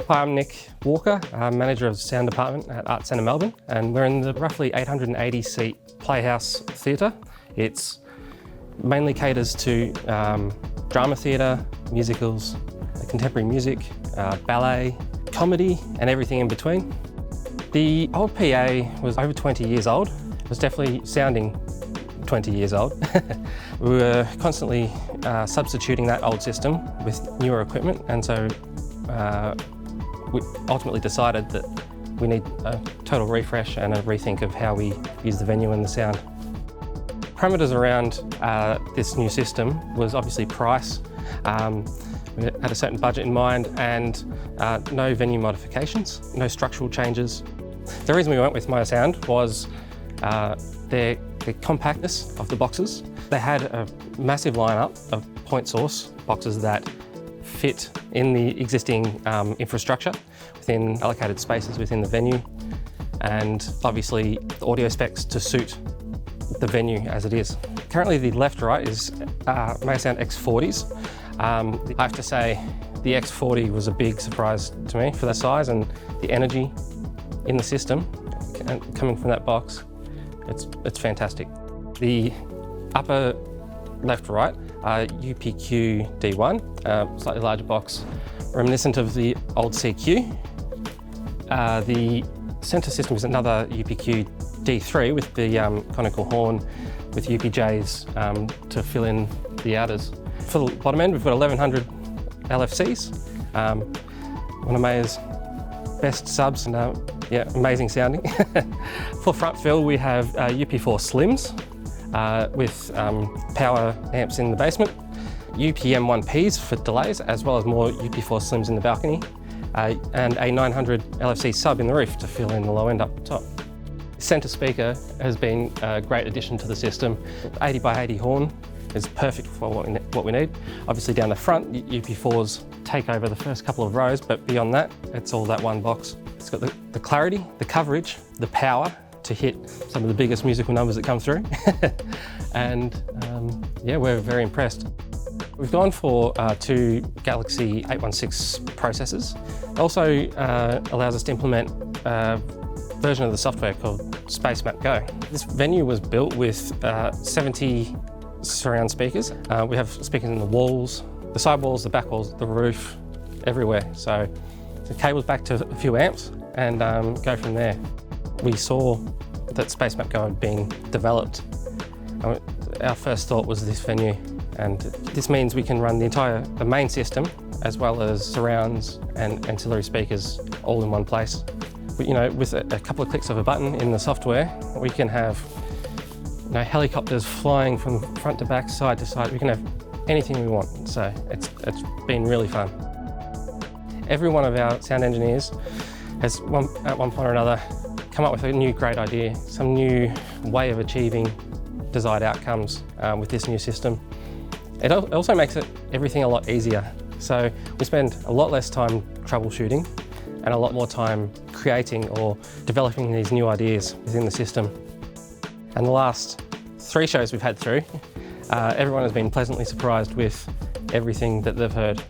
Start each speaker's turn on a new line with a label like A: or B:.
A: Hi, I'm Nick Walker, Manager of the Sound Department at Arts Centre Melbourne, and we're in the roughly 880-seat Playhouse theatre. It's mainly caters to drama theatre, musicals, contemporary music, ballet, comedy and everything in between. The old PA was over 20 years old. It was definitely sounding 20 years old. We were constantly substituting that old system with newer equipment, and so we ultimately decided that we need a total refresh and a rethink of how we use the venue and the sound. Parameters around this new system was obviously price. We had a certain budget in mind and no venue modifications, no structural changes. The reason we went with Meyer Sound was the compactness of the boxes. They had a massive lineup of point source boxes that fit in the existing infrastructure within allocated spaces within the venue, and obviously the audio specs to suit the venue as it is. Currently the left-right is Meyer Sound X40s. I have to say the X40 was a big surprise to me for that size and the energy in the system coming from that box. It's fantastic. The upper left-right are UPQ D1, slightly larger box, reminiscent of the old CQ. The centre system is another UPQ D3 with the conical horn with UPJs to fill in the outers. For the bottom end, we've got 1100 LFCs, one of Meyer's best subs, and yeah, amazing sounding. For front fill, we have UP4 Slims with power amps in the basement, UPM1Ps for delays, as well as more UP4 Slims in the balcony, and a 900 LFC sub in the roof to fill in the low end up top. Centre speaker has been a great addition to the system. The 80 by 80 horn is perfect for what we need. Obviously down the front, UP4s take over the first couple of rows, but beyond that, it's all that one box. It's got the clarity, the coverage, the power to hit some of the biggest musical numbers that come through. And yeah, we're very impressed. We've gone for two Galaxy 816 processors. It also allows us to implement a version of the software called Space Map Go. This venue was built with 70 surround speakers. We have speakers in the walls, the side walls, the back walls, the roof, everywhere. So the cables back to a few amps and go from there. We saw that Space Map Go had been developed. Our first thought was this venue, and this means we can run the main system as well as surrounds and ancillary speakers all in one place. But, you know, with a couple of clicks of a button in the software, we can have helicopters flying from front to back, side to side. We can have anything we want, so it's been really fun. Every one of our sound engineers has at one point or another come up with a new great idea, some new way of achieving desired outcomes with this new system. It also makes everything a lot easier. So we spend a lot less time troubleshooting and a lot more time creating or developing these new ideas within the system. And the last 3 shows we've had through, everyone has been pleasantly surprised with everything that they've heard.